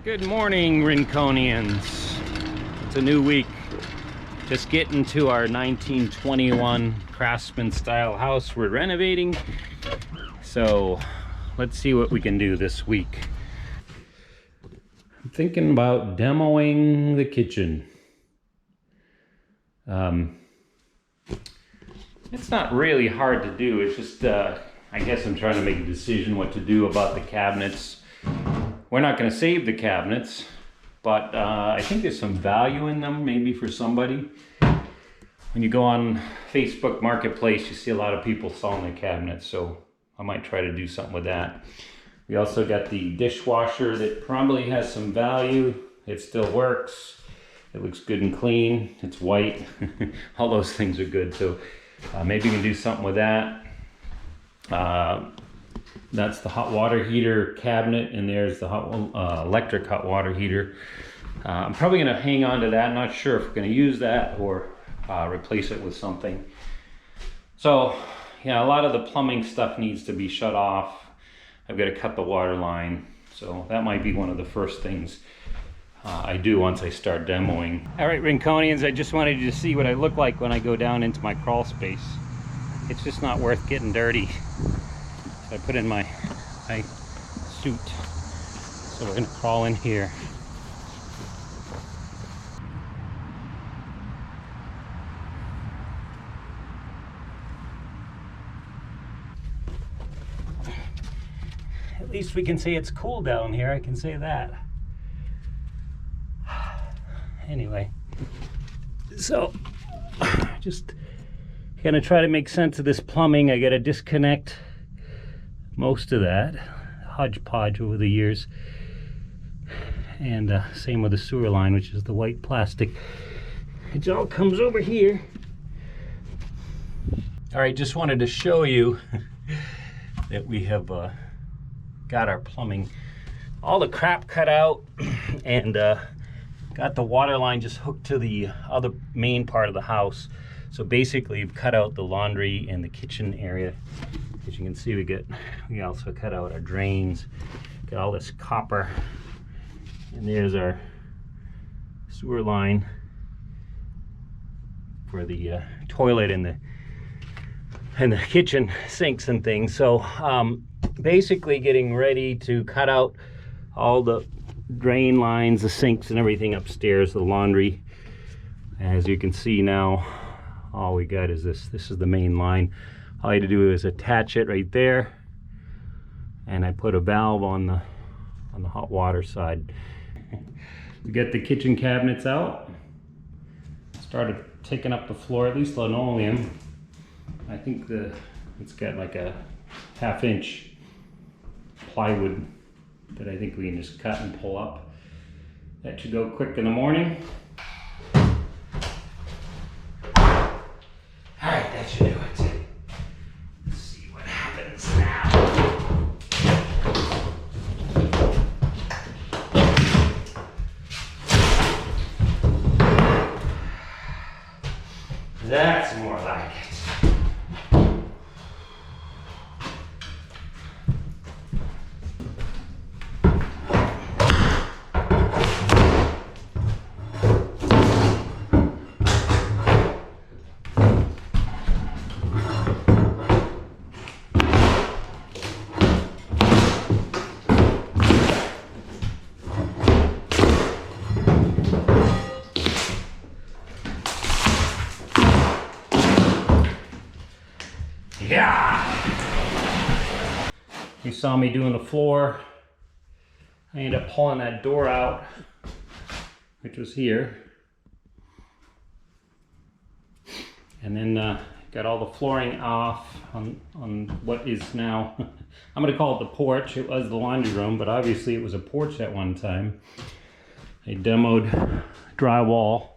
Good morning, Rinconians. It's a new week. Just getting to our 1921 craftsman style house we're renovating. So let's see what we can do this week. I'm thinking about demoing the kitchen. It's not really hard to do. It's just, I guess I'm trying to make a decision what to do about the cabinets. We're not going to save the cabinets, but I think there's some value in them, maybe for somebody. When you go on Facebook Marketplace, you see a lot of people selling their cabinets, so I might try to do something with that. We also got the dishwasher that probably has some value. It still works. It looks good and clean. It's white. All those things are good, so maybe we can do something with that. That's the hot water heater cabinet, and there's the electric hot water heater. I'm probably going to hang on to that. I'm not sure if we're going to use that or replace it with something. So yeah, a lot of the plumbing stuff needs to be shut off. I've got to cut the water line, so that might be one of the first things I do once I start demoing. All right, Rinconians, I just wanted you to see what I look like when I go down into my crawl space. It's just not worth getting dirty. So I put in my suit. So we're gonna crawl in here. At least we can say it's cool down here, I can say that. Anyway, so just gonna try to make sense of this plumbing. I gotta disconnect most of that hodgepodge over the years, and same with the sewer line, which is the white plastic. It all comes over here. All right, just wanted to show you that we have got our plumbing, all the crap cut out, and got the water line just hooked to the other main part of the house. So basically we've cut out the laundry and the kitchen area. As you can see, we also cut out our drains, got all this copper, and there's our sewer line for the toilet and the kitchen sinks and things. So basically getting ready to cut out all the drain lines, the sinks and everything upstairs, the laundry. As you can see now, all we got is this is the main line. All you had to do is attach it right there, and I put a valve on the hot water side. We got the kitchen cabinets out. Started taking up the floor, at least linoleum. I think it's got like a 1/2 inch plywood that I think we can just cut and pull up. That should go quick in the morning. Alright, that should do it. Let's see what happens now. That's more like it. Yeah! You saw me doing the floor. I ended up pulling that door out, which was here. And then got all the flooring off on what is now, I'm gonna call it the porch. It was the laundry room, but obviously it was a porch at one time. I demoed drywall.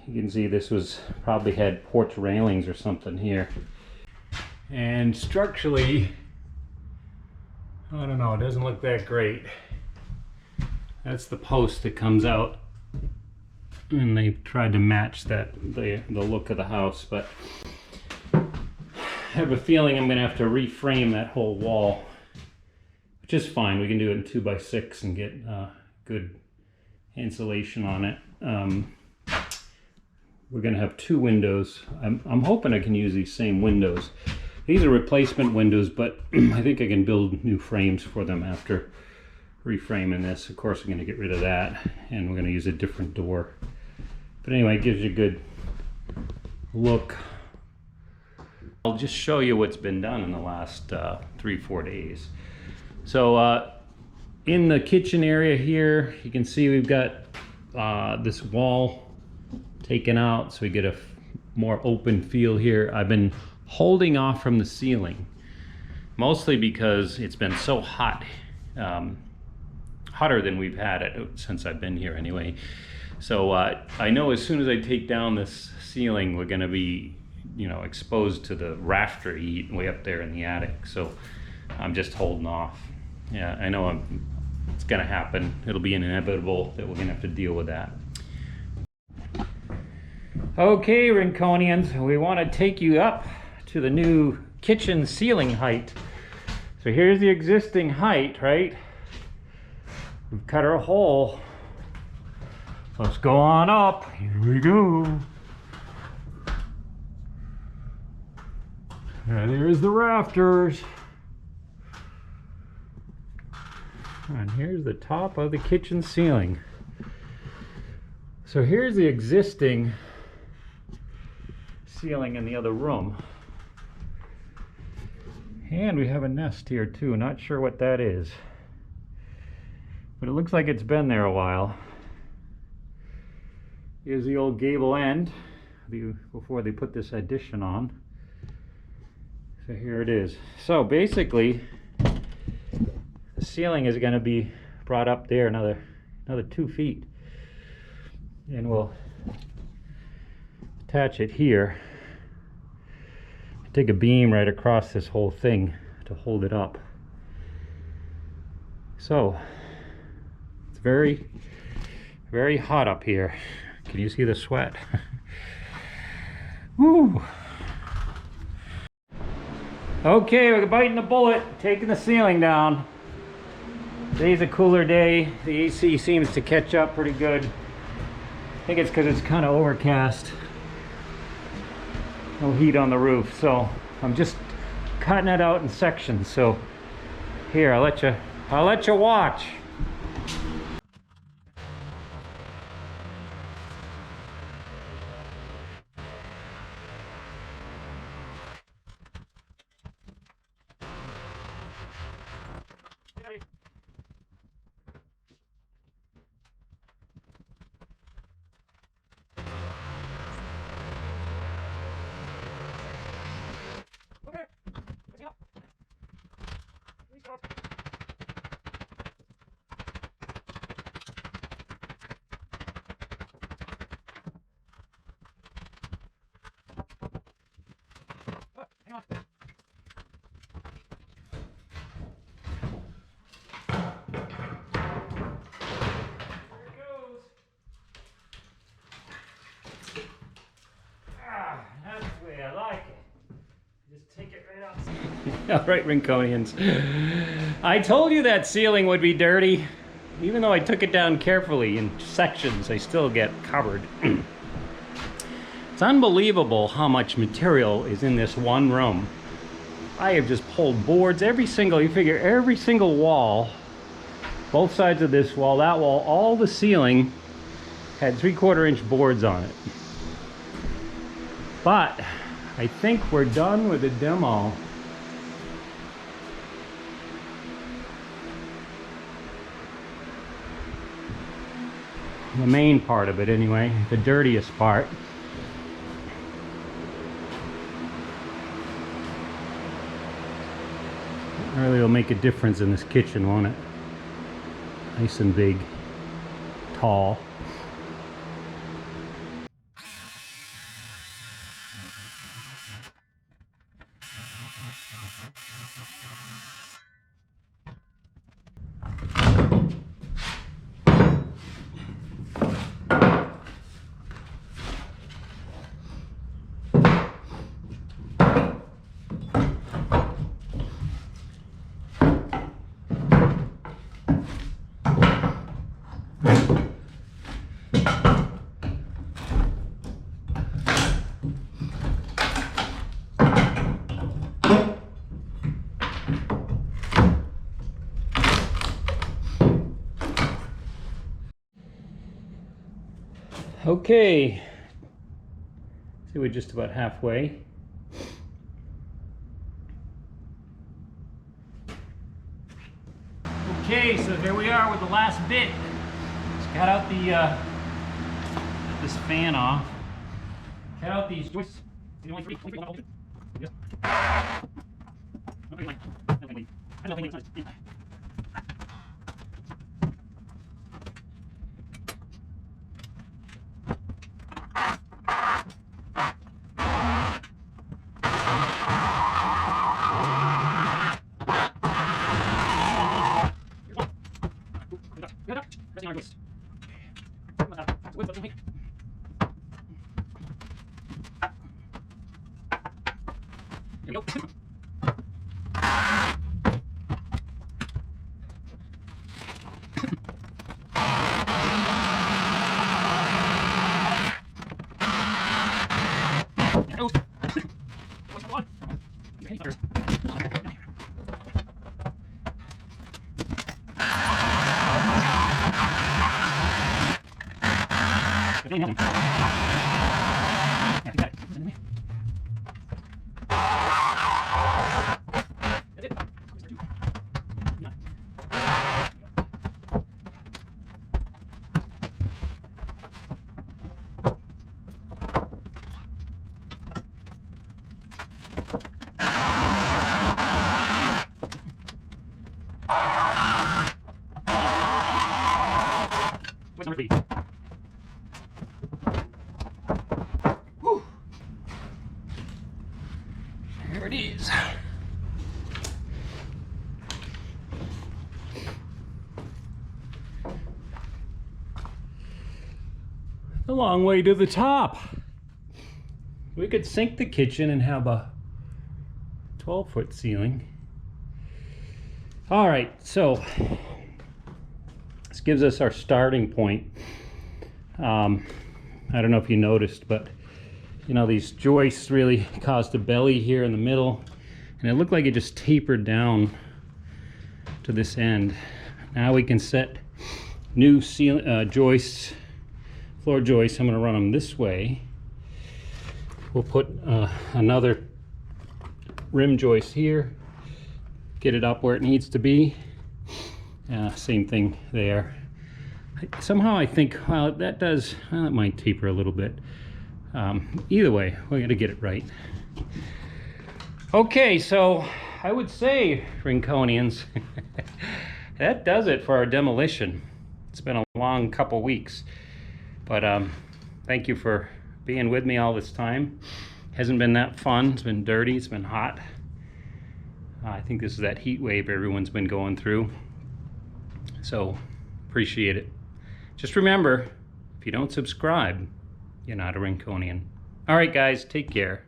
You can see this was probably had porch railings or something here. And structurally, I don't know, it doesn't look that great. That's the post that comes out, and they tried to match that the look of the house, but I have a feeling I'm gonna have to reframe that whole wall, which is fine. We can do it in 2x6 and get good insulation on it. We're going to have 2 windows. I'm hoping I can use these same windows. These are replacement windows, but I think I can build new frames for them after reframing this. Of course, I'm going to get rid of that, and we're going to use a different door. But anyway, it gives you a good look. I'll just show you what's been done in the last 3-4 days. So in the kitchen area here, you can see we've got this wall taken out, so we get a more open feel here. I've been holding off from the ceiling, mostly because it's been so hot, hotter than we've had it since I've been here anyway. So I know as soon as I take down this ceiling, we're going to be, you know, exposed to the rafter heat way up there in the attic. So I'm just holding off. Yeah, I know it's going to happen. It'll be inevitable that we're going to have to deal with that. Okay, Rinconians, we want to take you up to the new kitchen ceiling height. So here's the existing height, right? We've cut our hole. Let's go on up. Here we go. And there's the rafters. And here's the top of the kitchen ceiling. So here's the existing ceiling in the other room. And we have a nest here too. Not sure what that is, but it looks like it's been there a while. Here's the old gable end before they put this addition on. So here it is. So basically, the ceiling is going to be brought up there another 2 feet, and we'll attach it here. Take a beam right across this whole thing to hold it up. So it's very, very hot up here. Can you see the sweat? Woo! Okay, we're biting the bullet, taking the ceiling down. Today's a cooler day. The AC seems to catch up pretty good. I think it's because it's kind of overcast. No heat on the roof, so I'm just cutting it out in sections. So here, I'll let you watch. All right, Rinconians. I told you that ceiling would be dirty. Even though I took it down carefully in sections, I still get covered. It's unbelievable how much material is in this one room. I have just pulled boards, you figure every single wall, both sides of this wall, that wall, all the ceiling had 3/4 inch boards on it. But I think we're done with the demo. The main part of it anyway, the dirtiest part. Really will make a difference in this kitchen, won't it? Nice and big, tall. Okay, so we're just about halfway. Okay, so here we are with the last bit. Just got out the this fan off. Cut out these joists. Here we go. What's number 3? Whew. There it is. A long way to the top. We could sink the kitchen and have a 12-foot ceiling. All right, so this gives us our starting point. I don't know if you noticed, but you know, these joists really caused a belly here in the middle, and it looked like it just tapered down to this end. Now we can set new joists, floor joists. I'm going to run them this way. We'll put another rim joist here, get it up where it needs to be. Same thing there. Somehow I think, well, that might taper a little bit. Either way, we're gonna get it right. Okay, so I would say, Rinconians, that does it for our demolition. It's been a long couple weeks, but thank you for being with me all this time. Hasn't been that fun. It's been dirty, it's been hot. I think this is that heat wave everyone's been going through. So, appreciate it. Just remember, if you don't subscribe, you're not a Rinconian. All right, guys, take care.